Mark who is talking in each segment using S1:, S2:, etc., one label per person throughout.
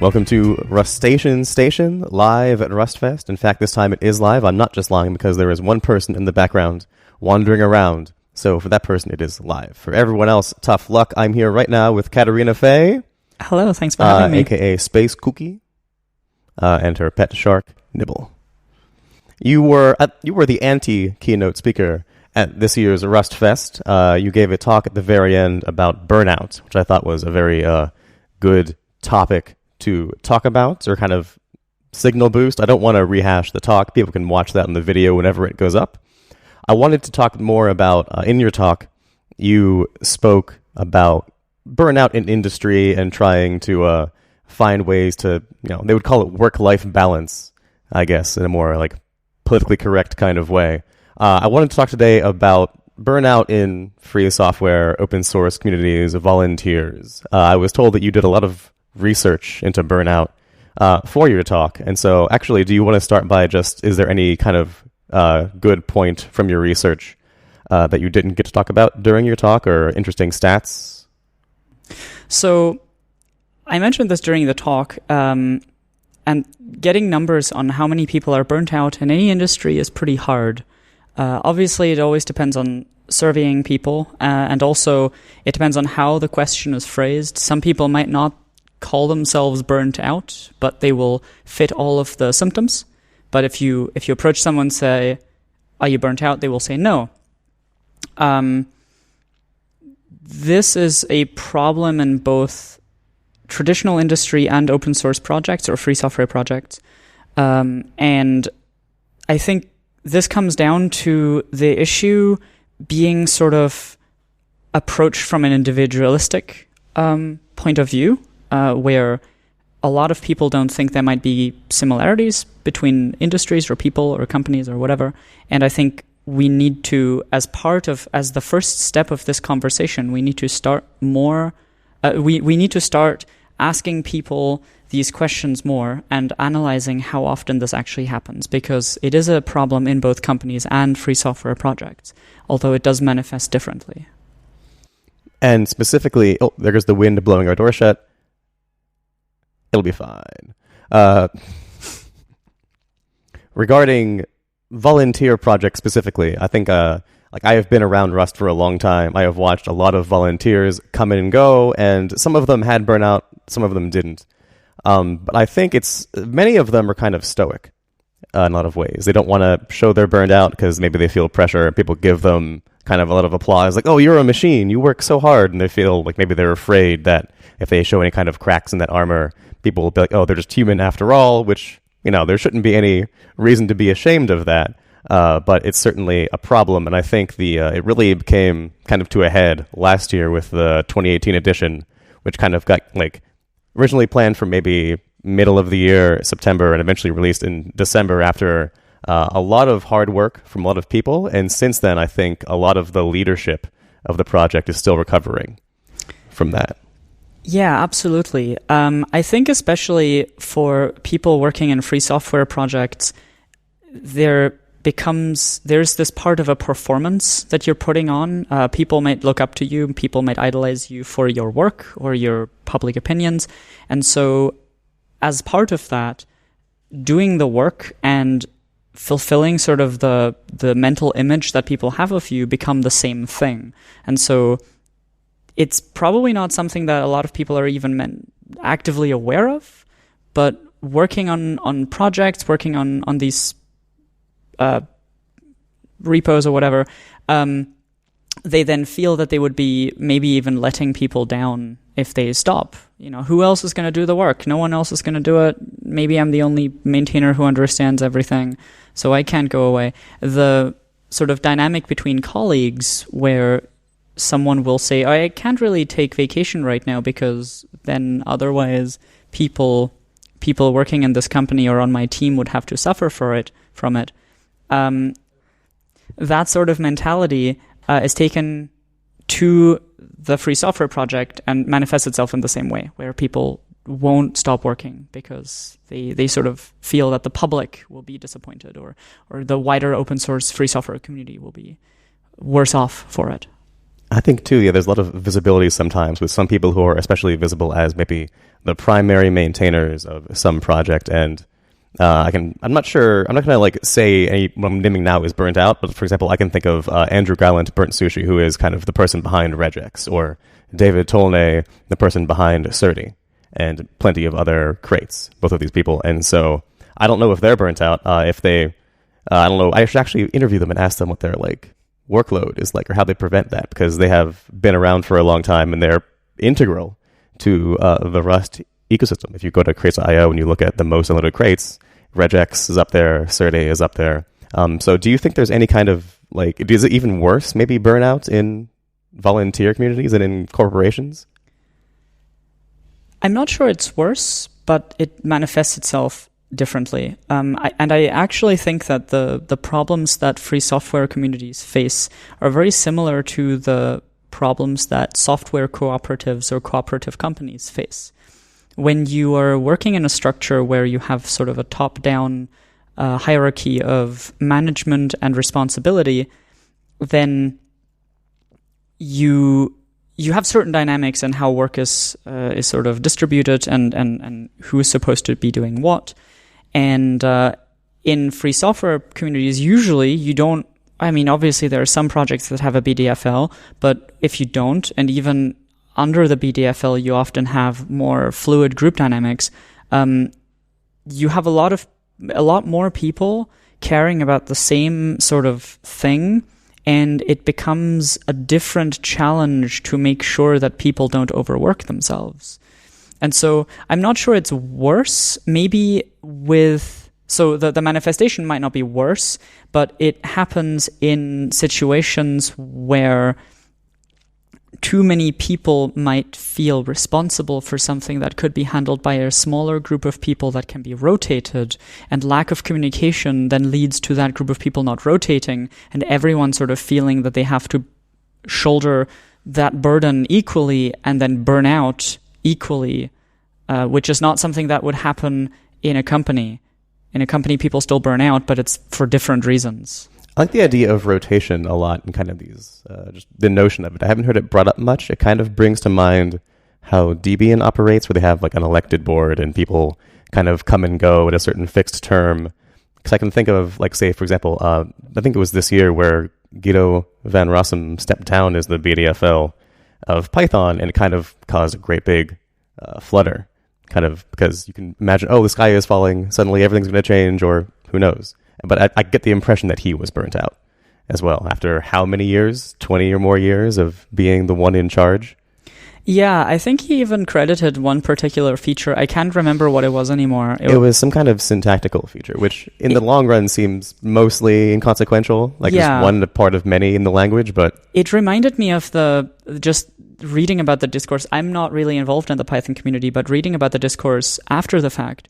S1: Welcome to Rustacean Station, live at RustFest. In fact, this time it is live. I'm not just lying because there is one person in the background wandering around. So for that person, it is live. For everyone else, tough luck. I'm here right now with Katharina Faye.
S2: Hello, thanks for having me.
S1: AKA Space Cookie, and her pet shark, Nibble. You were the anti-keynote speaker at this year's RustFest. You gave a talk at the very end about burnout, which I thought was a very good topic to talk about, or kind of signal boost. I don't want to rehash the talk. People can watch that in the video whenever it goes up. I wanted to talk more about, in your talk, you spoke about burnout in industry and trying to find ways to, they would call it work-life balance, I guess, in a more like politically correct kind of way. I wanted to talk today about burnout in free software, open source communities, volunteers. I was told that you did a lot of research into burnout for your talk. And so actually, do you want to start by is there any kind of good point from your research that you didn't get to talk about during your talk, or interesting stats?
S2: So I mentioned this during the talk, and getting numbers on how many people are burnt out in any industry is pretty hard. Obviously, it always depends on surveying people, and also it depends on how the question is phrased. Some people might not call themselves burnt out, but they will fit all of the symptoms. But if you approach someone and say, "Are you burnt out?" they will say no. This is a problem in both traditional industry and open source projects or free software projects. And I think this comes down to the issue being sort of approached from an individualistic point of view, where a lot of people don't think there might be similarities between industries or people or companies or whatever. And I think we need to, as the first step of this conversation, we need to start more, we need to start asking people these questions more and analyzing how often this actually happens, because it is a problem in both companies and free software projects, although it does manifest differently.
S1: And specifically, there goes the wind blowing our door shut. It'll be fine. Regarding volunteer projects specifically, I think I have been around Rust for a long time. I have watched a lot of volunteers come in and go, and some of them had burnout, some of them didn't. But I think many of them are kind of stoic in a lot of ways. They don't want to show they're burned out because maybe they feel pressure. People give them kind of a lot of applause, like, "Oh, you're a machine, you work so hard," and they feel like maybe they're afraid that if they show any kind of cracks in that armor, people will be like, "Oh, they're just human after all," which, there shouldn't be any reason to be ashamed of that. But it's certainly a problem, and I think it really came kind of to a head last year with the 2018 edition, which kind of got originally planned for maybe middle of the year, September, and eventually released in December after a lot of hard work from a lot of people. And since then, I think a lot of the leadership of the project is still recovering from that.
S2: Yeah, absolutely. I think especially for people working in free software projects, there's this part of a performance that you're putting on. People might look up to you, people might idolize you for your work or your public opinions. And so as part of that, doing the work and fulfilling sort of the mental image that people have of you become the same thing. And so it's probably not something that a lot of people are even actively aware of, but working on projects, working on these repos or whatever, they then feel that they would be maybe even letting people down if they stop. Who else is going to do the work? No one else is going to do it. Maybe I'm the only maintainer who understands everything, so I can't go away. The sort of dynamic between colleagues where someone will say, "I can't really take vacation right now because then otherwise people working in this company or on my team would have to suffer from it. That sort of mentality is taken to the free software project and manifests itself in the same way, where people won't stop working because they sort of feel that the public will be disappointed, or the wider open source free software community will be worse off for it.
S1: I think too, yeah, there's a lot of visibility sometimes with some people who are especially visible as maybe the primary maintainers of some project. And I'm not sure, I'm not going to like say what I'm naming now is burnt out, but for example, I can think of Andrew Gallant, Burnt Sushi, who is kind of the person behind Regex, or David Tolnay, the person behind Surdy, and plenty of other crates, both of these people. And so I don't know if they're burnt out, I don't know, I should actually interview them and ask them what their like workload is like, or how they prevent that, because they have been around for a long time and they're integral to the Rust ecosystem. If you go to crates.io and you look at the most downloaded crates, Regex is up there, Surdy is up there. So do you think there's any kind of like, is it even worse, maybe burnout in volunteer communities than in corporations?
S2: I'm not sure it's worse, but it manifests itself differently. I actually think that the problems that free software communities face are very similar to the problems that software cooperatives or cooperative companies face. When you are working in a structure where you have sort of a top-down hierarchy of management and responsibility, then you have certain dynamics in how work is sort of distributed and who is supposed to be doing what. And in free software communities, usually you don't, I mean, obviously there are some projects that have a BDFL, but if you don't, and even under the BDFL, you often have more fluid group dynamics. You have a lot more people caring about the same sort of thing, and it becomes a different challenge to make sure that people don't overwork themselves. And so I'm not sure it's worse. Maybe so the manifestation might not be worse, but it happens in situations where too many people might feel responsible for something that could be handled by a smaller group of people that can be rotated, and lack of communication then leads to that group of people not rotating, and everyone sort of feeling that they have to shoulder that burden equally and then burn out equally, which is not something that would happen in a company. In a company, people still burn out, but it's for different reasons.
S1: I like the idea of rotation a lot, and kind of these, just the notion of it. I haven't heard it brought up much. It kind of brings to mind how Debian operates, where they have like an elected board and people kind of come and go at a certain fixed term. Because I can think of, like, say, for example, I think it was this year where Guido van Rossum stepped down as the BDFL of Python, and it kind of caused a great big flutter, kind of because you can imagine, oh, the sky is falling, suddenly everything's going to change, or who knows. But I get the impression that he was burnt out as well, after how many years, 20 or more years of being the one in charge?
S2: Yeah, I think he even credited one particular feature. I can't remember what it was anymore.
S1: It was some kind of syntactical feature, which in the long run seems mostly inconsequential, like just one part of many in the language, but...
S2: It reminded me of just reading about the discourse. I'm not really involved in the Python community, but reading about the discourse after the fact,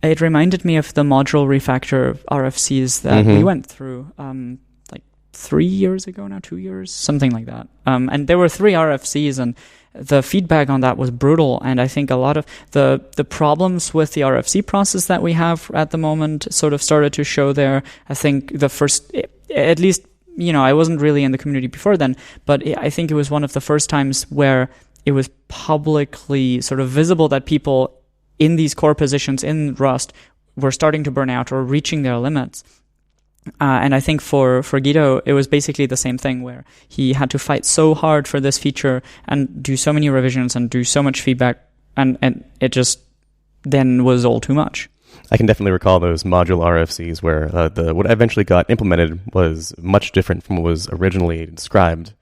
S2: it reminded me of the module refactor RFCs that we went through, like 3 years ago now, 2 years, something like that. And there were 3 RFCs, and the feedback on that was brutal. And I think a lot of the problems with the RFC process that we have at the moment sort of started to show there. I think the first, at least, I wasn't really in the community before then, but I think it was one of the first times where it was publicly sort of visible that people in these core positions in Rust were starting to burn out or reaching their limits. And I think for Guido, it was basically the same thing, where he had to fight so hard for this feature and do so many revisions and do so much feedback, and it just then was all too much.
S1: I can definitely recall those module RFCs where what eventually got implemented was much different from what was originally described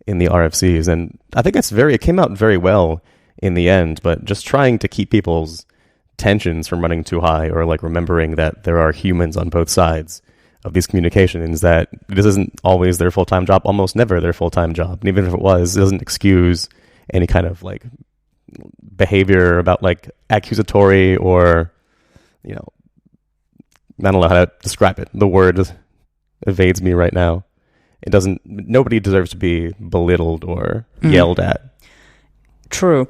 S1: in the RFCs. And I think it came out very well in the end, but just trying to keep people's tensions from running too high, or like remembering that there are humans on both sides of these communications, that this isn't always their full-time job, almost never their full-time job. And even if it was, it doesn't excuse any kind of like behavior about like accusatory or, I don't know how to describe it. The word evades me right now. Nobody deserves to be belittled or yelled at. True.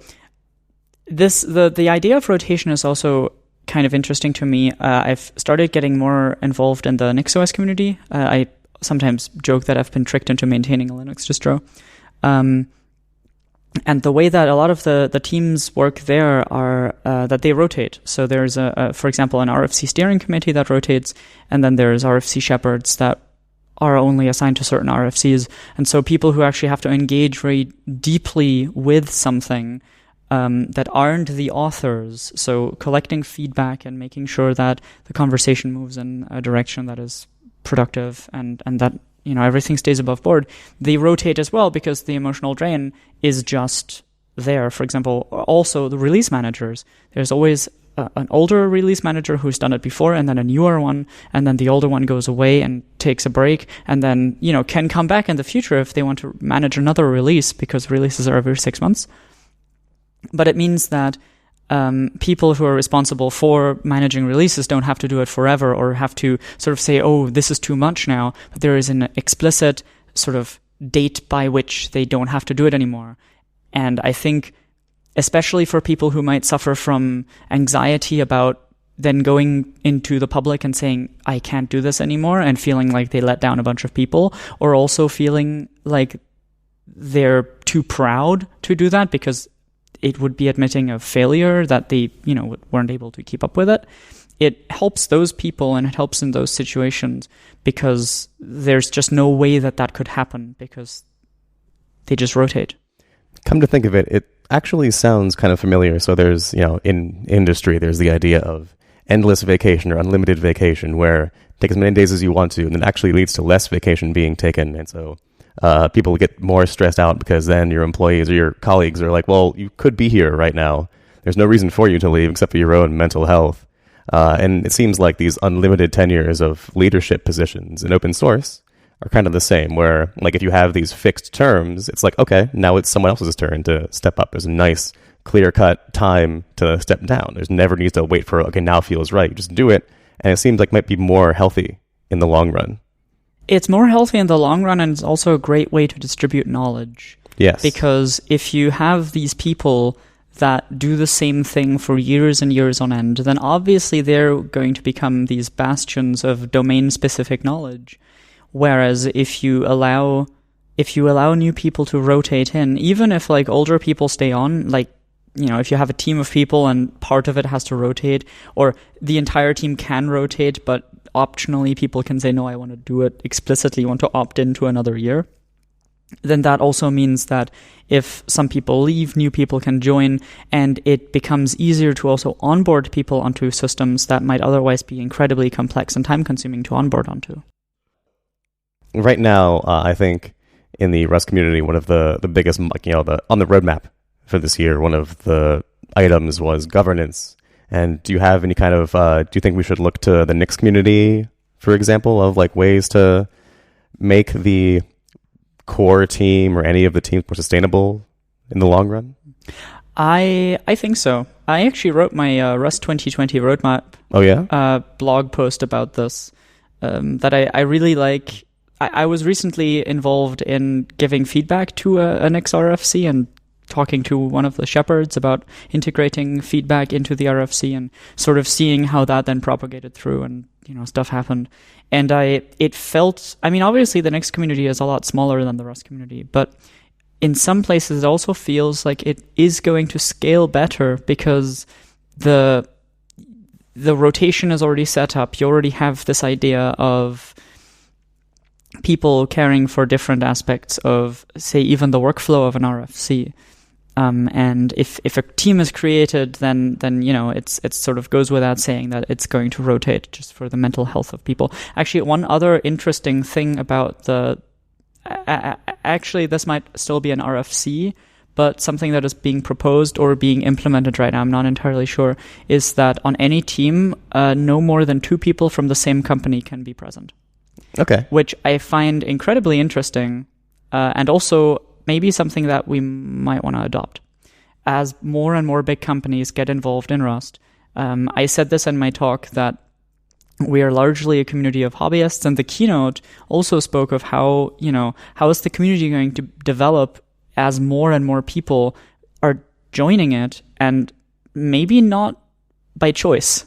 S2: The idea of rotation is also kind of interesting to me. I've started getting more involved in the NixOS community. I sometimes joke that I've been tricked into maintaining a Linux distro. And the way that a lot of the teams work there are that they rotate. So there's, for example, an RFC steering committee that rotates, and then there's RFC shepherds that are only assigned to certain RFCs. And so people who actually have to engage very deeply with something that aren't the authors, so collecting feedback and making sure that the conversation moves in a direction that is productive and that everything stays above board, they rotate as well because the emotional drain is just there. For example, also the release managers. There's always an older release manager who's done it before, and then a newer one, and then the older one goes away and takes a break, and then, can come back in the future if they want to manage another release, because releases are every 6 months. But it means that people who are responsible for managing releases don't have to do it forever or have to sort of say, oh, this is too much now. But there is an explicit sort of date by which they don't have to do it anymore. And I think, especially for people who might suffer from anxiety about then going into the public and saying, I can't do this anymore, and feeling like they let down a bunch of people, or also feeling like they're too proud to do that because it would be admitting a failure that they, weren't able to keep up with it. It helps those people and it helps in those situations because there's just no way that could happen because they just rotate.
S1: Come to think of it, it actually sounds kind of familiar. So there's, in industry, there's the idea of endless vacation or unlimited vacation where take as many days as you want to, and it actually leads to less vacation being taken. And so people get more stressed out because then your employees or your colleagues are like, well, you could be here right now. There's no reason for you to leave except for your own mental health. And it seems like these unlimited tenures of leadership positions in open source are kind of the same, where like if you have these fixed terms, it's like, okay, now it's someone else's turn to step up. There's a nice, clear-cut time to step down. There's never needs to wait for, okay, now feels right. You just do it, and it seems like it might be more healthy in the long run.
S2: It's more healthy in the long run, and it's also a great way to distribute knowledge.
S1: Yes.
S2: Because if you have these people that do the same thing for years and years on end, then obviously they're going to become these bastions of domain-specific knowledge. Whereas if you allow new people to rotate in, even if like older people stay on, like, if you have a team of people and part of it has to rotate, or the entire team can rotate, but optionally people can say, no, I want to do it explicitly, want to opt into another year, then that also means that if some people leave, new people can join, and it becomes easier to also onboard people onto systems that might otherwise be incredibly complex and time-consuming to onboard onto.
S1: Right now, I think in the Rust community, one of the biggest, on the roadmap for this year, one of the items was governance. And do you have any kind of, do you think we should look to the Nix community, for example, of like ways to make the core team or any of the teams more sustainable in the long run?
S2: I think so. I actually wrote my Rust 2020 roadmap blog post about this that I really like. I was recently involved in giving feedback to an XRFC and talking to one of the shepherds about integrating feedback into the RFC and sort of seeing how that then propagated through and, stuff happened. And it felt, obviously the Nix community is a lot smaller than the Rust community, but in some places it also feels like it is going to scale better because the rotation is already set up. You already have this idea of people caring for different aspects of, say, even the workflow of an RFC. And if a team is created, then it sort of goes without saying that it's going to rotate just for the mental health of people. Actually, one other interesting thing about actually this might still be an RFC, but something that is being proposed or being implemented right now, I'm not entirely sure, is that on any team, no more than 2 people from the same company can be present.
S1: Okay.
S2: Which I find incredibly interesting, and also maybe something that we might want to adopt. As more and more big companies get involved in Rust, I said this in my talk that we are largely a community of hobbyists, and the keynote also spoke of how is the community going to develop as more and more people are joining it, and maybe not by choice.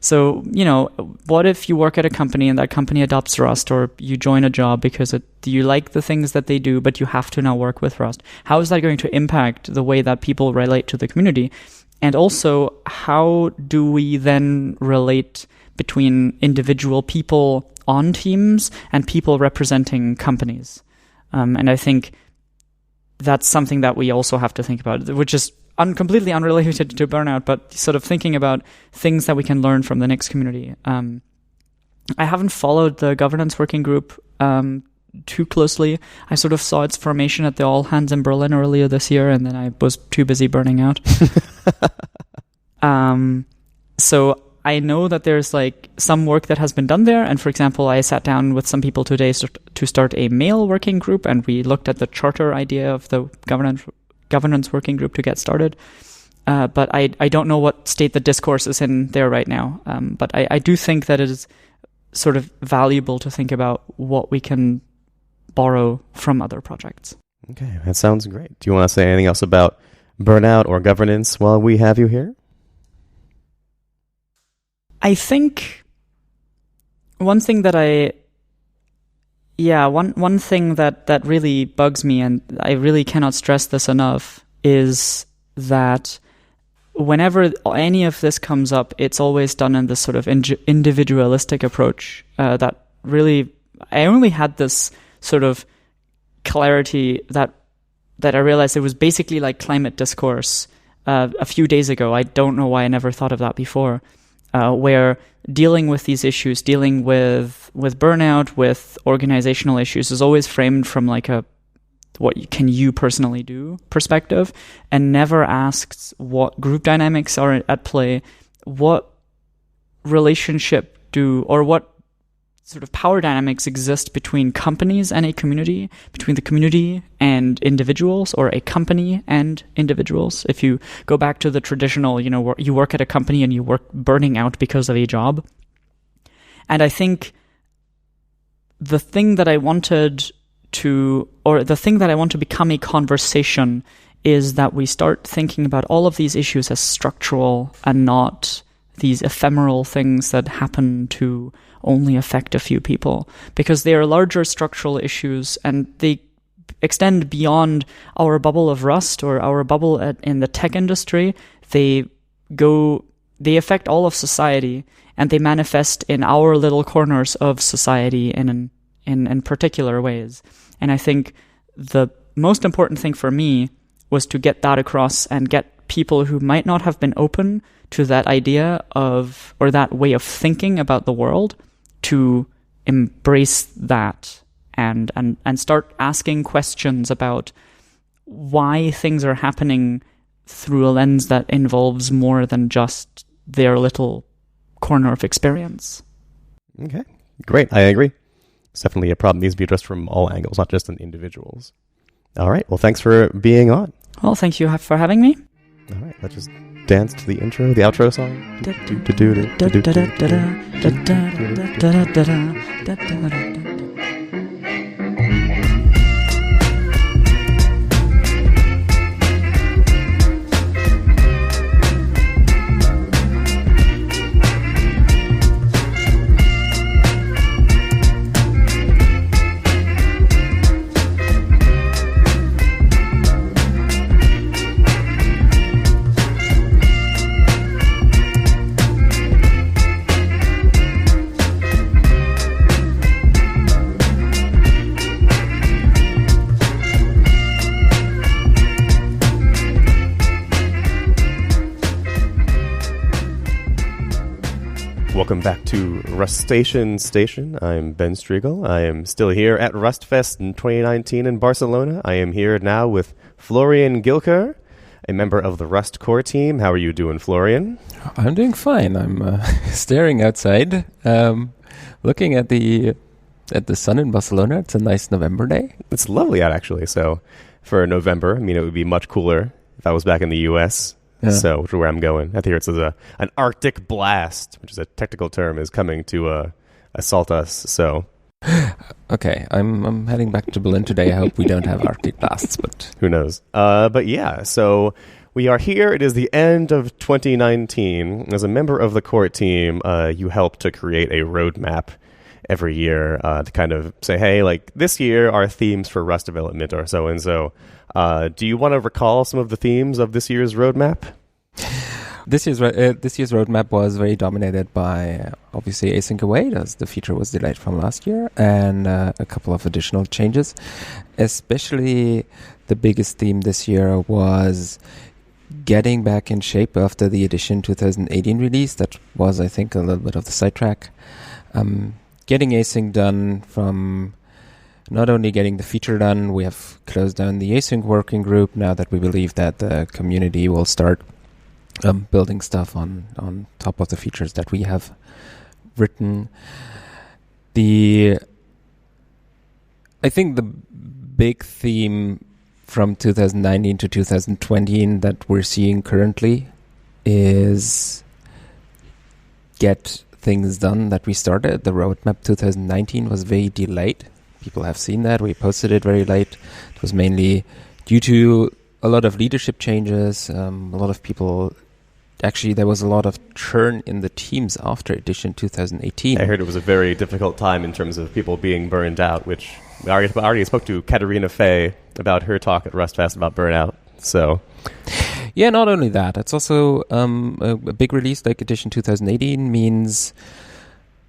S2: So, what if you work at a company and that company adopts Rust, or you join a job because you like the things that they do, but you have to now work with Rust? How is that going to impact the way that people relate to the community? And also, how do we then relate between individual people on teams and people representing companies? And I think that's something that we also have to think about, which is completely unrelated to Burnout, but sort of thinking about things that we can learn from the Nix community. I haven't followed the governance working group too closely. I sort of saw its formation at the All Hands in Berlin earlier this year, and then I was too busy burning out. So I know that there's like some work that has been done there. And for example, I sat down with some people today to start a mail working group, and we looked at the charter idea of the governance working group to get started. But I don't know what state the discourse is in there right now. But I do think that it is sort of valuable to think about what we can borrow from other projects.
S1: Okay, that sounds great. Do you want to say anything else about Burnout or governance while we have you here?
S2: I think one thing that one thing that really bugs me, and I really cannot stress this enough, is that whenever any of this comes up, it's always done in this sort of individualistic approach. That really, I only had this sort of clarity that I realized it was basically like climate discourse a few days ago. I don't know why I never thought of that before. Where dealing with these issues, dealing with burnout, with organizational issues, is always framed from like a can you personally do perspective, and never asks what group dynamics are at play, what relationship or what sort of power dynamics exist between companies and a community, between the community and individuals, or a company and individuals. If you go back to the traditional, you work at a company and you work burning out because of a job. And I think the thing that I want to become a conversation is that we start thinking about all of these issues as structural and not these ephemeral things that happen to only affect a few people, because they are larger structural issues and they extend beyond our bubble of Rust or our bubble in the tech industry. They affect all of society, and they manifest in our little corners of society in particular ways. And I think the most important thing for me was to get that across and get people who might not have been open to that idea or that way of thinking about the world to embrace that and start asking questions about why things are happening through a lens that involves more than just their little corner of experience.
S1: Okay, great. I agree. It's definitely a problem that needs to be addressed from all angles, not just in individuals. All right. Well, thanks for being on.
S2: Well, thank you for having me.
S1: All right. Let's just dance to the outro song. Welcome back to Rustacean Station. I'm Ben Striegel. I am still here at RustFest in 2019 in Barcelona. I am here now with Florian Gilcher, a member of the Rust core team. How are you doing, Florian?
S3: I'm doing fine. I'm staring outside, looking at the sun in Barcelona. It's a nice November day.
S1: It's lovely out, actually. So for November, it would be much cooler if I was back in the U.S., yeah. So, which is where I'm going. I hear it's an Arctic blast, which is a technical term, is coming to assault us. So,
S3: okay, I'm heading back to Berlin today. I hope we don't have Arctic blasts, but
S1: who knows? But yeah, so We are here. It is the end of 2019. As a member of the core team, you help to create a roadmap every year to kind of say, hey, like this year our themes for Rust development are so and so. Do you want to recall some of the themes of this year's roadmap?
S3: This year's roadmap was very dominated by obviously async await, as the feature was delayed from last year, and a couple of additional changes. Especially the biggest theme this year was getting back in shape after the edition 2018 release. That was, I think, a little bit of the sidetrack. Getting async done from not only getting the feature done, we have closed down the async working group now that we believe that the community will start building stuff on top of the features that we have written. I think the big theme from 2019 to 2020 that we're seeing currently is get things done that we started. The roadmap 2019 was very delayed. People have seen that. We posted it very late. It was mainly due to a lot of leadership changes. A lot of people... Actually, there was a lot of churn in the teams after edition 2018.
S1: I heard it was a very difficult time in terms of people being burned out, which I already spoke to Katharina about her talk at RustFest about burnout. So,
S3: yeah, not only that, it's also a big release like edition 2018 means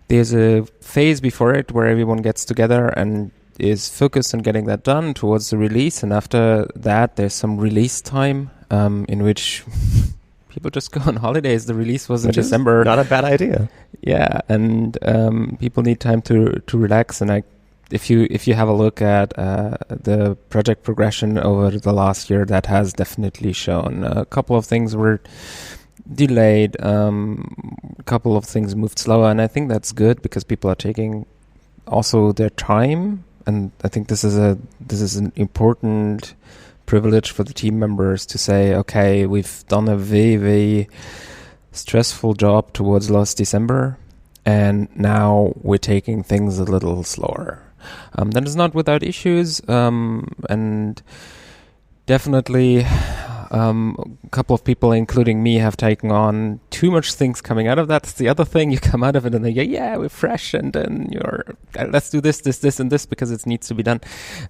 S3: there's a phase before it where everyone gets together and is focused on getting that done towards the release, and after that there's some release time in which people just go on holidays. The release was in December.
S1: Not a bad idea.
S3: Yeah, and people need time to relax. And if you have a look at the project progression over the last year, that has definitely shown a couple of things were delayed, a couple of things moved slower, and I think that's good because people are taking also their time. And I think this is an important privilege for the team members to say, okay, we've done a very, very stressful job towards last December, and now we're taking things a little slower. That is not without issues, and definitely a couple of people, including me, have taken on too much things coming out of that. That's the other thing. You come out of it and they go, yeah, we're fresh, and then let's do this, and this because it needs to be done.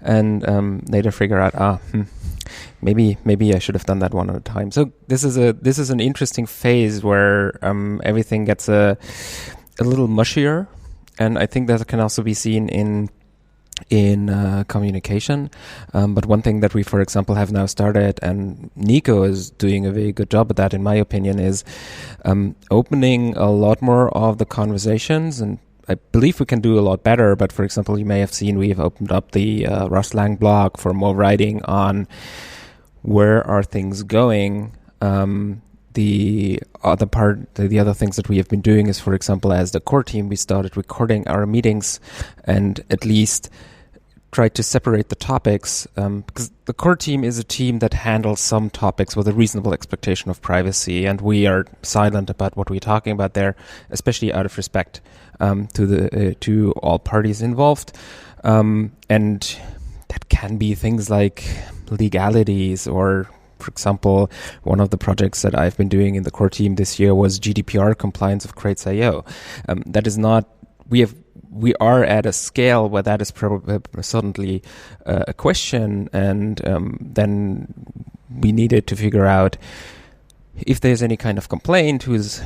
S3: And later figure out, maybe I should have done that one at a time. So this is an interesting phase where everything gets a little mushier, and I think that can also be seen in communication. But one thing that we, for example, have now started, and Nico is doing a very good job at that, in my opinion, is opening a lot more of the conversations. And I believe we can do a lot better. But for example, you may have seen we've opened up the Rustlang blog for more writing on where are things going. The other things that we have been doing is, for example, as the core team, we started recording our meetings and at least tried to separate the topics, because the core team is a team that handles some topics with a reasonable expectation of privacy, and we are silent about what we're talking about there, especially out of respect to all parties involved. And that can be things like legalities, or for example, one of the projects that I've been doing in the core team this year was GDPR compliance of Crates.io. That is not, we are at a scale where that is probably suddenly a question, and then we needed to figure out if there's any kind of complaint, who's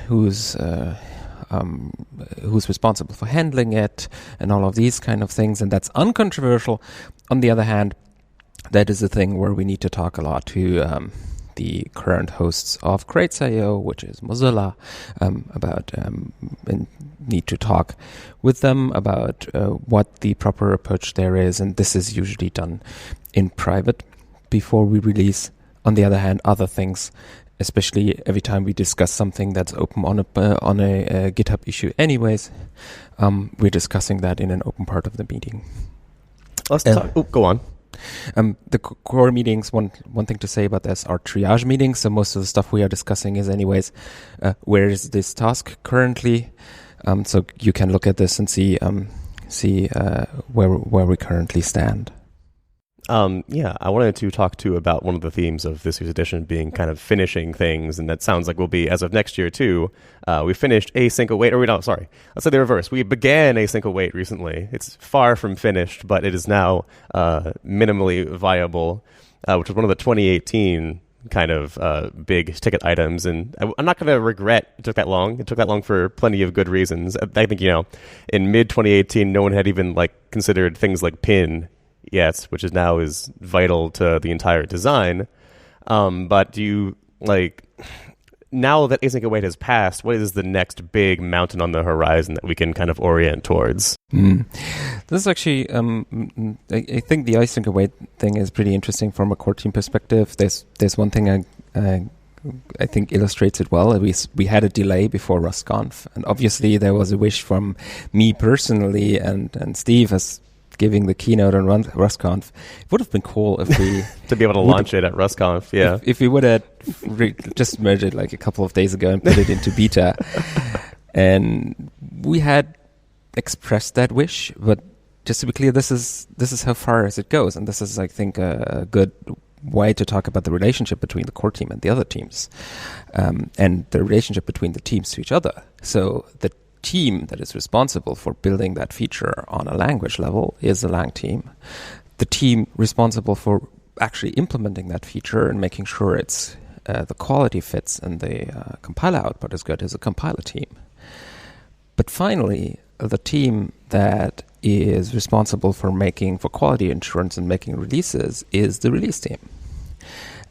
S3: responsible for handling it, and all of these kind of things, and that's uncontroversial. On the other hand, that is a thing where we need to talk a lot to the current hosts of Crates.io, which is Mozilla, about and need to talk with them about what the proper approach there is, and this is usually done in private before we release. On the other hand, other things, especially every time we discuss something that's open on a GitHub issue anyways, we're discussing that in an open part of the meeting.
S1: Let's talk. Go on.
S3: The core meetings, one thing to say about this are triage meetings. So most of the stuff we are discussing is anyways, where is this task currently? So you can look at this and see where we currently stand.
S1: I wanted to talk too about one of the themes of this year's edition being kind of finishing things, and that sounds like we'll be, as of next year too, we finished Async Await, let's say the reverse. We began Async Await recently. It's far from finished, but it is now minimally viable, which was one of the 2018 kind of big ticket items, and I'm not going to regret it took that long. It took that long for plenty of good reasons. I think, in mid-2018, no one had even considered things like pin yet, which is now is vital to the entire design. But do you, now that Async Await has passed, what is the next big mountain on the horizon that we can kind of orient towards?
S3: This is actually, I think the Async Await thing is pretty interesting from a core team perspective. There's one thing I think illustrates it well. We had a delay before RustConf, and obviously there was a wish from me personally and Steve as giving the keynote on RustConf. It would have been cool if we
S1: to be able to launch it at RustConf. Yeah,
S3: if we would have just merged it a couple of days ago and put it into beta, and we had expressed that wish. But just to be clear, this is how far as it goes, and this is, I think, a good way to talk about the relationship between the core team and the other teams, and the relationship between the teams to each other. So the team that is responsible for building that feature on a language level is the Lang team. The team responsible for actually implementing that feature and making sure it's the quality fits and the compiler output is good is a compiler team. But finally, the team that is responsible for quality assurance and making releases is the release team.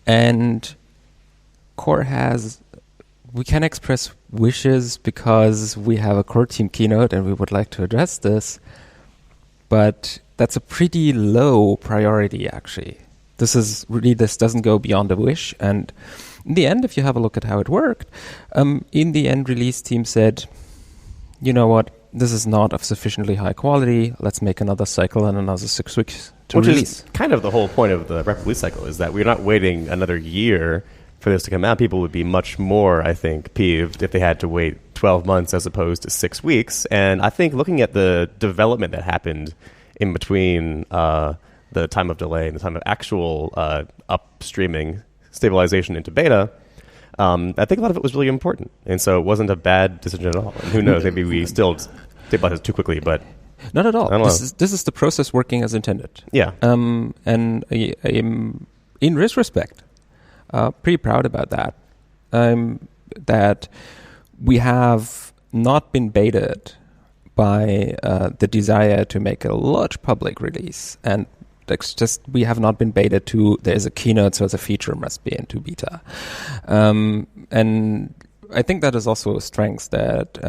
S3: And core we can express wishes because we have a core team keynote and we would like to address this, but that's a pretty low priority, actually. This doesn't go beyond a wish. And in the end, if you have a look at how it worked, in the end, release team said, you know what, this is not of sufficiently high quality. Let's make another cycle and another 6 weeks to release.
S1: Which is kind of the whole point of the rep release cycle, is that we're not waiting another year for this to come out. People would be much more, I think, peeved if they had to wait 12 months as opposed to 6 weeks. And I think looking at the development that happened in between the time of delay and the time of actual upstreaming stabilization into beta, I think a lot of it was really important. And so it wasn't a bad decision at all. And who knows, maybe we still stabilized too quickly, but
S3: not at all. This is the process working as intended.
S1: Yeah.
S3: And I am, in retrospect, pretty proud about that. That we have not been baited by the desire to make a large public release, and we have not been baited to there's a keynote, so the feature must be into beta. And I think that is also a strength that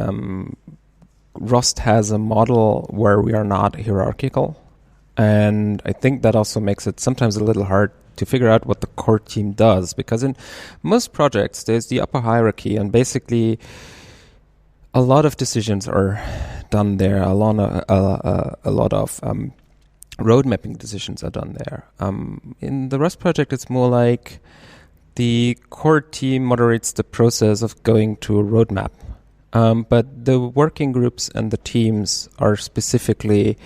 S3: Rust has a model where we are not hierarchical, and I think that also makes it sometimes a little hard to figure out what the core team does, because in most projects there's the upper hierarchy, and basically a lot of decisions are done there. A lot of road mapping decisions are done there. In the Rust project, it's more like the core team moderates the process of going to a roadmap, but the working groups and the teams are specifically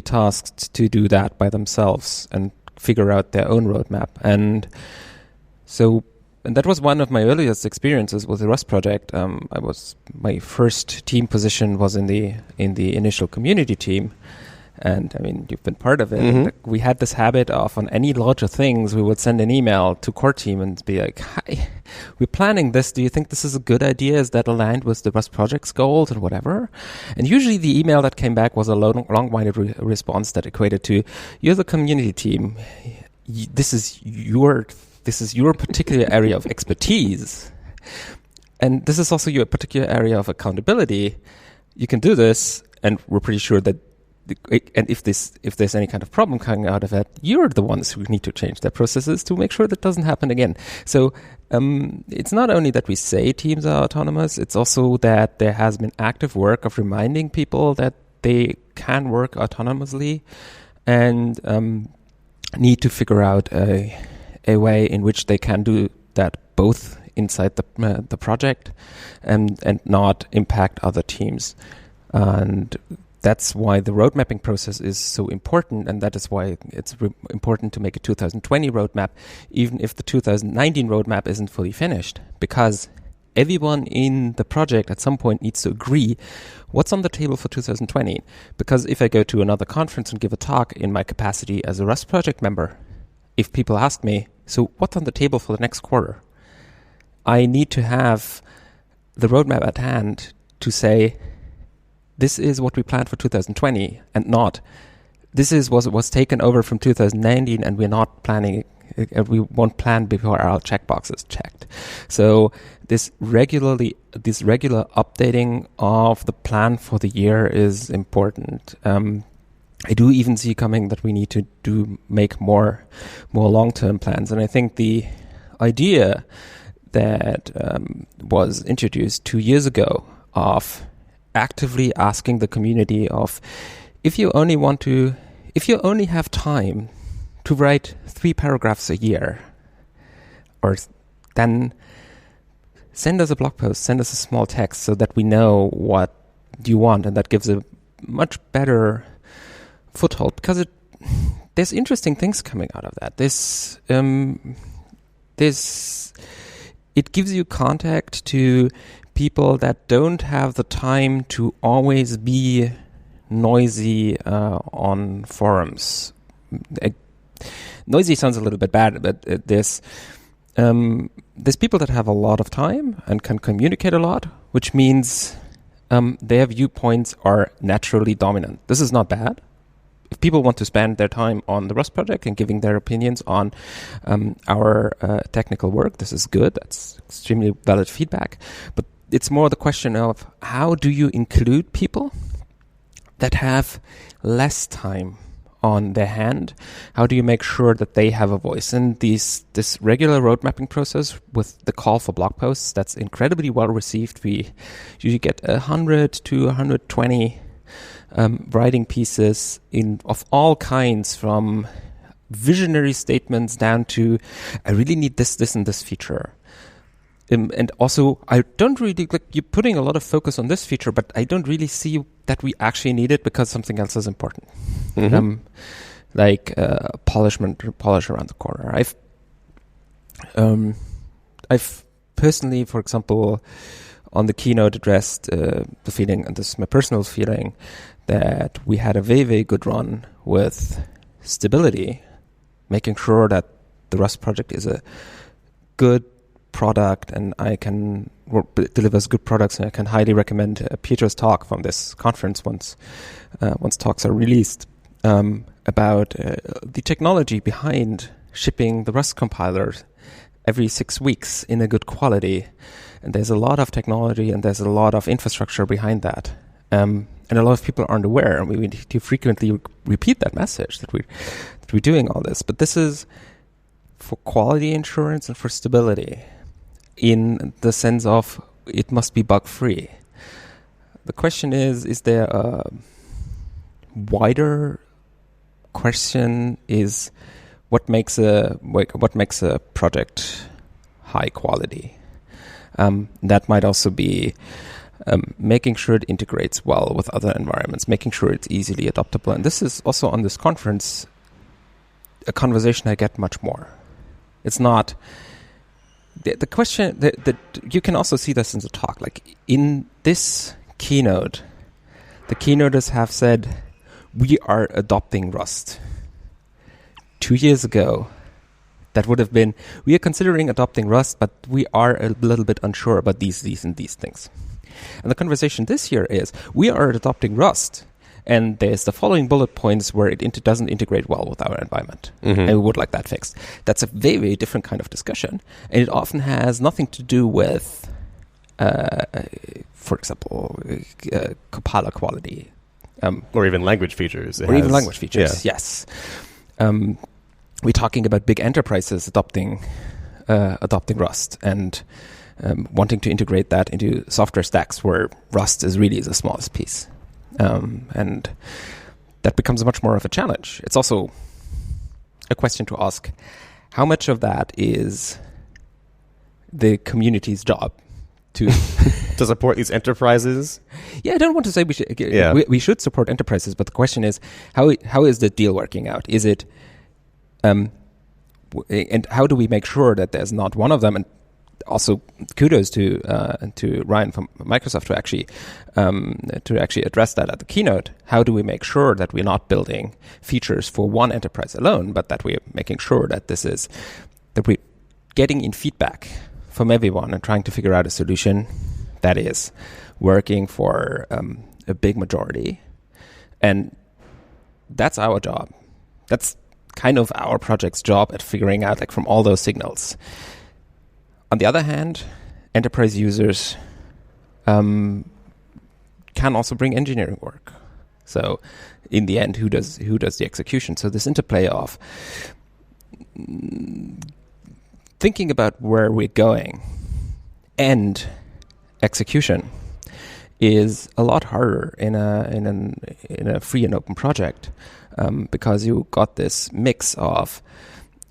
S3: tasked to do that by themselves and figure out their own roadmap. And that was one of my earliest experiences with the Rust project. My first team position was in the initial community team, and I mean, you've been part of it.
S1: Mm-hmm.
S3: We had this habit of, on any larger things, we would send an email to core team and be like, "Hi, we're planning this. Do you think this is a good idea? Is that aligned with the Rust project's goals and whatever?" And usually the email that came back was a long-winded response that equated to, "You're the community team. This is your particular area of expertise. And this is also your particular area of accountability. You can do this, and we're pretty sure that and if there's any kind of problem coming out of it, you're the ones who need to change their processes to make sure that doesn't happen again." So it's not only that we say teams are autonomous, it's also that there has been active work of reminding people that they can work autonomously and need to figure out a way in which they can do that both inside the project and not impact other teams. And that's why the road mapping process is so important, and that is why it's important to make a 2020 roadmap, even if the 2019 roadmap isn't fully finished, because everyone in the project at some point needs to agree what's on the table for 2020. Because if I go to another conference and give a talk in my capacity as a Rust project member, if people ask me, so what's on the table for the next quarter? I need to have the roadmap at hand to say, this is what we planned for 2020, and not, this is what was taken over from 2019, and we're not planning, we won't plan before our checkbox is checked. So this regular updating of the plan for the year is important. I do even see coming that we need to make more long-term plans, and I think the idea that was introduced 2 years ago of actively asking the community of, if you only have time to write 3 paragraphs a year, or then send us a blog post, send us a small text so that we know what you want, and that gives a much better foothold, because there's interesting things coming out of that. It gives you contact to people that don't have the time to always be noisy on forums. Noisy sounds a little bit bad, but there's people that have a lot of time and can communicate a lot, which means their viewpoints are naturally dominant. This is not bad. If people want to spend their time on the Rust project and giving their opinions on our technical work, this is good. That's extremely valid feedback. But it's more the question of, how do you include people that have less time on their hand? How do you make sure that they have a voice? And this regular road mapping process with the call for blog posts, that's incredibly well received. We usually get 100 to 120 writing pieces of all kinds, from visionary statements down to, I really need this, and this feature. And also, I don't really, you're putting a lot of focus on this feature, but I don't really see that we actually need it because something else is important. Mm-hmm. Polish around the corner. I've personally, for example, on the keynote addressed the feeling, and this is my personal feeling, that we had a very, very good run with stability, making sure that the Rust project is a good product, and delivers good products, and I can highly recommend Peter's talk from this conference once talks are released about the technology behind shipping the Rust compilers every 6 weeks in a good quality. And there's a lot of technology and there's a lot of infrastructure behind that. And a lot of people aren't aware, and we need to frequently repeat that message that we're doing all this. But this is for quality insurance and for stability, in the sense of it must be bug-free. The question is there a wider question? Is what makes a project high quality? That might also be making sure it integrates well with other environments, making sure it's easily adoptable. And this is also on this conference a conversation I get much more. It's not the question that you can also see this in the talk. Like in this keynote, the keynoters have said, we are adopting Rust. 2 years ago, that would have been, we are considering adopting Rust, but we are a little bit unsure about these and these things. And the conversation this year is, we are adopting Rust, and there's the following bullet points where it doesn't integrate well with our environment, and we would like that fixed. That's a very, very different kind of discussion, and it often has nothing to do with, for example, compiler quality.
S1: Or even language features.
S3: Yes. We're talking about big enterprises adopting Rust and wanting to integrate that into software stacks where Rust is really the smallest piece. And that becomes much more of a challenge. It's also a question to ask, how much of that is the community's job to
S1: to support these enterprises.
S3: Yeah, I don't want to say we should support enterprises, but the question is how is the deal working out? Is it and how do we make sure that there's not one of them? And also kudos to Ryan from Microsoft to actually address that at the keynote. How do we make sure that we're not building features for one enterprise alone, but that we're making sure that we're getting in feedback from everyone and trying to figure out a solution that is working for a big majority. And that's our job. That's kind of our project's job at figuring out, like, from all those signals. On the other hand, enterprise users can also bring engineering work. So in the end, who does the execution? So this interplay of thinking about where we're going and execution is a lot harder in a free and open project, because you got this mix of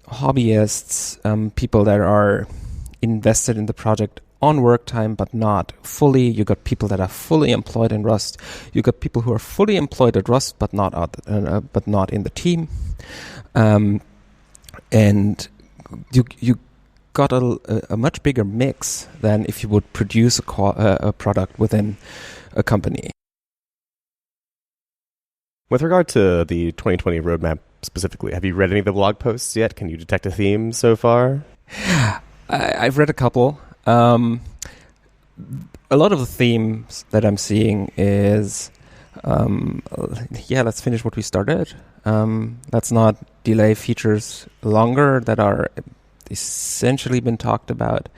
S3: hobbyists, people that are invested in the project on work time but not fully. You got people that are fully employed in Rust. You got people who are fully employed at Rust but not in the team. And you got a much bigger mix than if you would produce a product within a company.
S1: With regard to the 2020 roadmap specifically, have you read any of the blog posts yet? Can you detect a theme so far?
S3: I've read a couple. A lot of the themes that I'm seeing is, let's finish what we started. Let's not delay features longer that are essentially been talked about.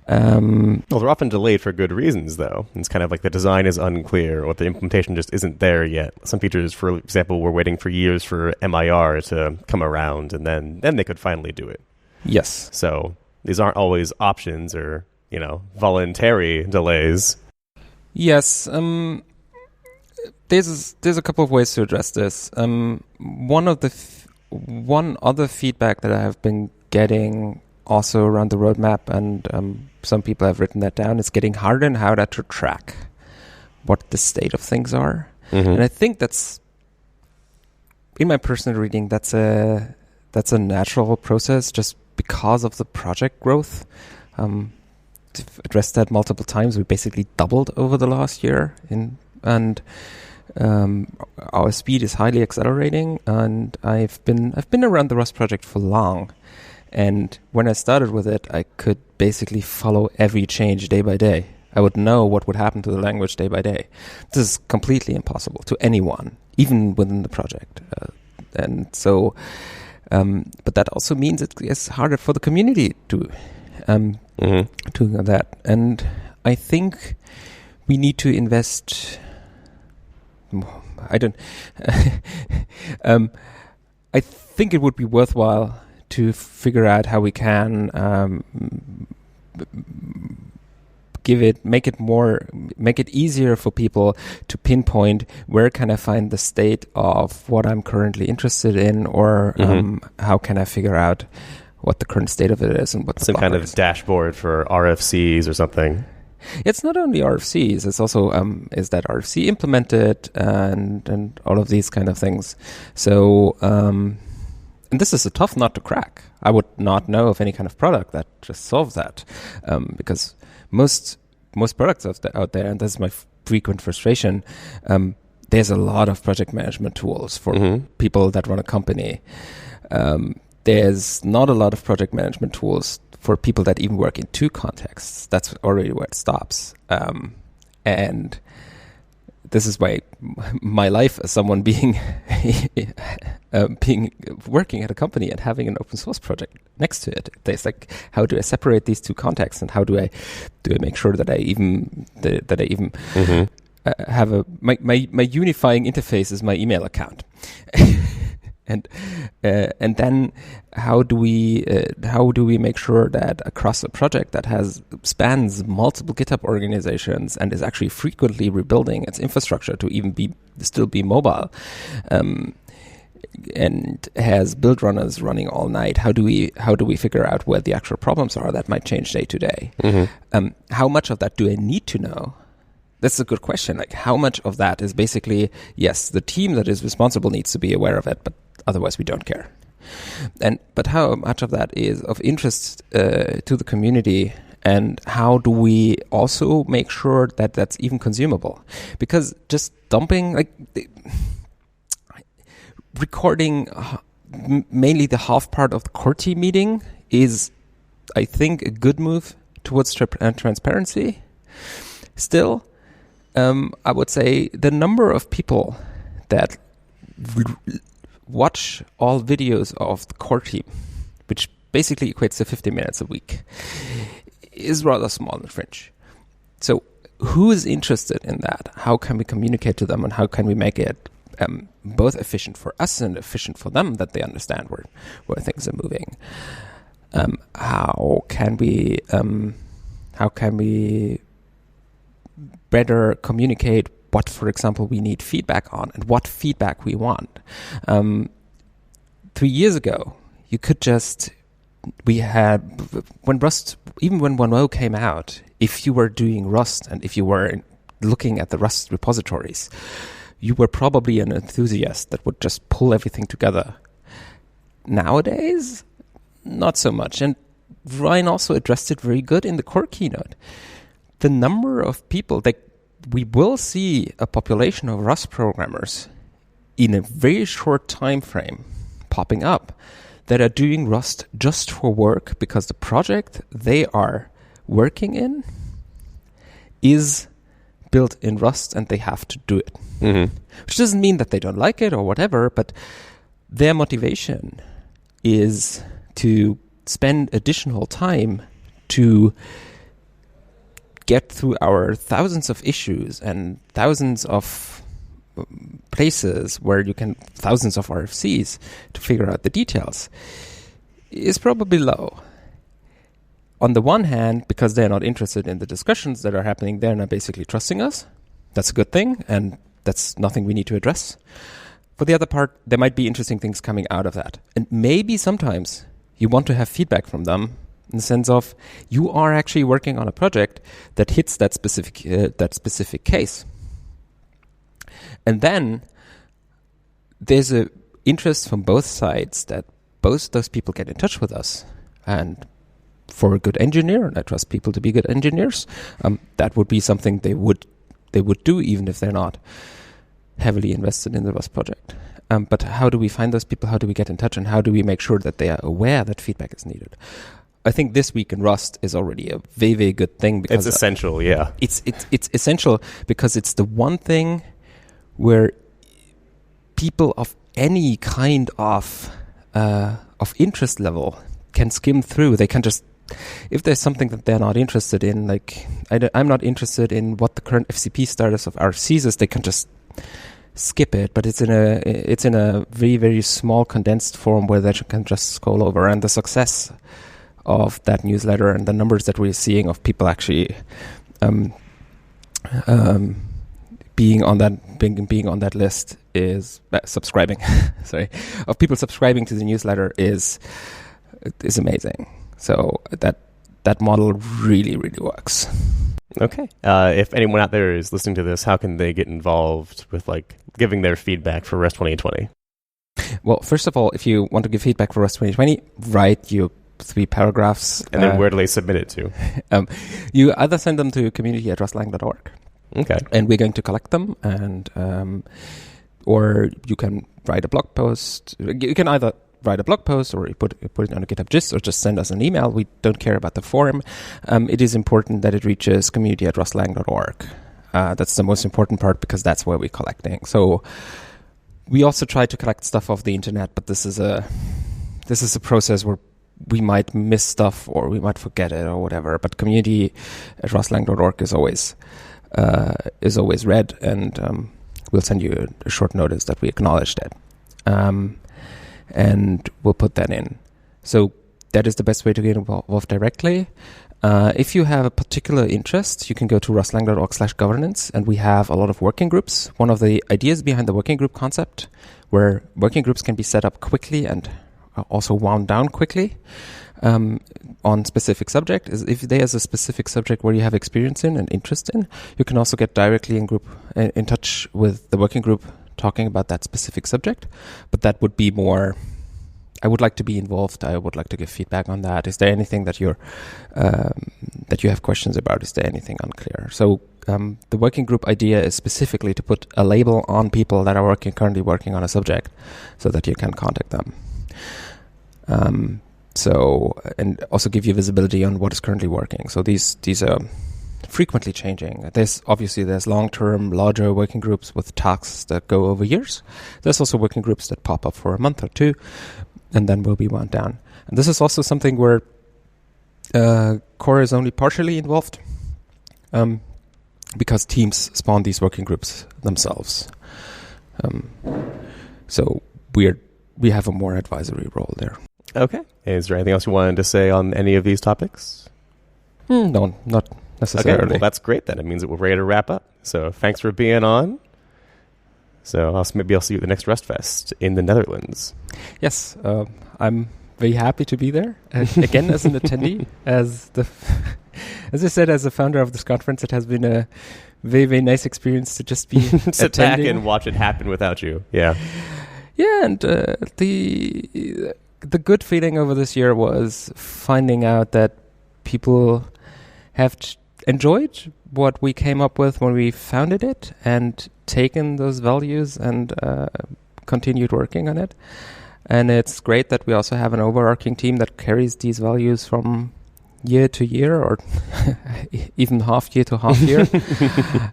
S1: Well, they're often delayed for good reasons, though. It's kind of like the design is unclear or the implementation just isn't there yet. Some features, for example, we're waiting for years for MIR to come around, and then they could finally do it.
S3: Yes.
S1: So these aren't always options or, voluntary delays.
S3: Yes. There's a couple of ways to address this. One other feedback that I have been getting also around the roadmap, and some people have written that down, is getting harder and harder to track what the state of things are. Mm-hmm. And I think that's, in my personal reading, that's a natural process just because of the project growth. To address that multiple times, we basically doubled over the last year, and our speed is highly accelerating. And I've been around the Rust project for long, and when I started with it, I could basically follow every change day by day. I would know what would happen to the language day by day. This is completely impossible to anyone, even within the project, and so. But that also means it's harder for the community to that. And I think we need to invest. I think it would be worthwhile to figure out how we can make it easier for people to pinpoint where can I find the state of what I'm currently interested in, or how can I figure out what the current state of it is and what the
S1: some kind of dashboard for RFCs or something.
S3: It's not only RFCs; it's also is that RFC implemented and all of these kind of things. So and this is a tough nut to crack. I would not know of any kind of product that just solves that, because most products out there, and this is my frequent frustration, there's a lot of project management tools for people that run a company. There's not a lot of project management tools for people that even work in two contexts. That's already where it stops. And this is why my life as someone being working at a company and having an open source project next to it. There's like, how do I separate these two contexts, and how do I make sure that I even have my unifying interface is my email account. And then how do we make sure that across a project that spans multiple GitHub organizations and is actually frequently rebuilding its infrastructure to even still be mobile, and has build runners running all night, how do we figure out where the actual problems are that might change day to day? How much of that do I need to know? That's a good question. Like, how much of that is basically, yes, the team that is responsible needs to be aware of it, but otherwise we don't care. But how much of that is of interest to the community, and how do we also make sure that that's even consumable? Because just dumping, like, recording mainly the half part of the core team meeting is, I think, a good move towards transparency. Still, I would say the number of people that watch all videos of the core team, which basically equates to 50 minutes a week, is rather small and fringe. So who is interested in that? How can we communicate to them, and how can we make it both efficient for us and efficient for them, that they understand where things are moving? How can we better communicate what, for example, we need feedback on and what feedback we want? 3 years ago, you could just, when Rust, even when 1.0 came out, if you were doing Rust and if you were looking at the Rust repositories, you were probably an enthusiast that would just pull everything together. Nowadays, not so much. And Ryan also addressed it very good in the core keynote. The number of people that we will see a population of Rust programmers in a very short time frame popping up that are doing Rust just for work because the project they are working in is built in Rust and they have to do it. Which doesn't mean that they don't like it or whatever, but their motivation is to spend additional time to get through our thousands of issues and thousands of places where you can, thousands of RFCs to figure out the details, is probably low. On the one hand, because they're not interested in the discussions that are happening, they're not basically trusting us. That's a good thing, and that's nothing we need to address. For the other part, there might be interesting things coming out of that. And maybe sometimes you want to have feedback from them in the sense of you are actually working on a project that hits that specific case. And then there's an interest from both sides that both those people get in touch with us. And for a good engineer, and I trust people to be good engineers, that would be something they would do even if they're not heavily invested in the Rust project. But how do we find those people? How do we get in touch? And how do we make sure that they are aware that feedback is needed? I think this week in Rust is already a very, very good thing. Because
S1: it's essential, yeah.
S3: It's essential because it's the one thing where people of any kind of interest level can skim through. They can just, if there's something that they're not interested in, like I'm not interested in what the current FCP status of RFCs is, they can just skip it. But it's in a very, very small condensed form where they can just scroll over. And the success of that newsletter and the numbers that we're seeing of people actually being on that list is subscribing. Sorry, of people subscribing to the newsletter is amazing. So that model really, really works.
S1: Okay. If anyone out there is listening to this, how can they get involved with like giving their feedback for Rust 2020?
S3: Well, first of all, if you want to give feedback for Rust 2020, write your 3 paragraphs.
S1: And then where do they submit it to?
S3: You either send them to community@rustlang.org.
S1: Okay.
S3: And we're going to collect them, and or you can write a blog post. You can either write a blog post or you put it on a GitHub gist, or just send us an email. We don't care about the form. It is important that it reaches community@rustlang.org. That's the most important part because that's where we're collecting. So we also try to collect stuff off the internet, but this is a process where we might miss stuff or we might forget it or whatever. But community@rustlang.org is always read, and we'll send you a short notice that we acknowledged it. And we'll put that in. So that is the best way to get involved directly. If you have a particular interest, you can go to rustlang.org/governance, and we have a lot of working groups. One of the ideas behind the working group concept, where working groups can be set up quickly and also wound down quickly on specific subject, is if there's a specific subject where you have experience in and interest in, you can also get directly in touch with the working group talking about that specific subject. But that would be more, I would like to be involved. I would like to give feedback on that. Is there anything that you have questions about? Is there anything unclear? So the working group idea is specifically to put a label on people that are currently working on a subject, so that you can contact them. And also give you visibility on what is currently working. So these are frequently changing. There's long-term, larger working groups with tasks that go over years. There's also working groups that pop up for a month or two, and then will be wound down. And this is also something where Core is only partially involved, because teams spawn these working groups themselves. So we have a more advisory role there.
S1: Okay. Is there anything else you wanted to say on any of these topics?
S3: No, not necessarily.
S1: Okay, well, that's great then. It means that we're ready to wrap up. So thanks for being on. So maybe I'll see you at the next RustFest in the Netherlands.
S3: Yes, I'm very happy to be there. Again, as an attendee, as I said, as a founder of this conference, it has been a very, very nice experience to just be
S1: sit back and watch it happen without you. Yeah.
S3: Yeah, and the good feeling over this year was finding out that people have enjoyed what we came up with when we founded it and taken those values and continued working on it. And it's great that we also have an overarching team that carries these values from year to year, or even half year to half year.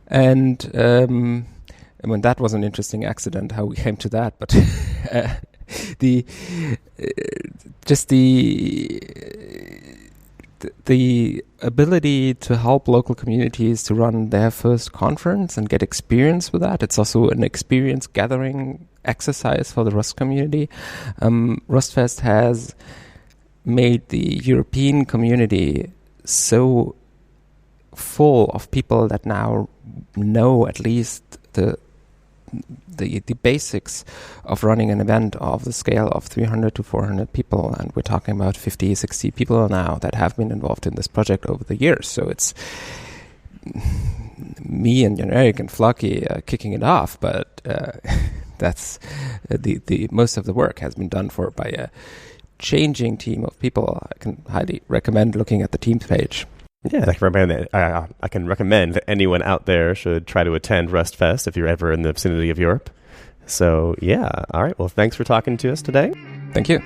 S3: And I mean, that was an interesting accident how we came to that, but the ability to help local communities to run their first conference and get experience with that. It's also an experience gathering exercise for the Rust community. RustFest has made the European community so full of people that now know at least the basics of running an event of the scale of 300 to 400 people, and we're talking about 50, 60 people now that have been involved in this project over the years. So it's me and Jan Erik and Flocky kicking it off, but that's the most of the work has been done by a changing team of people. I can highly recommend looking at the Teams page.
S1: Yeah, I can recommend that anyone out there should try to attend RustFest if you're ever in the vicinity of Europe. So, yeah. All right. Well, thanks for talking to us today.
S3: Thank you.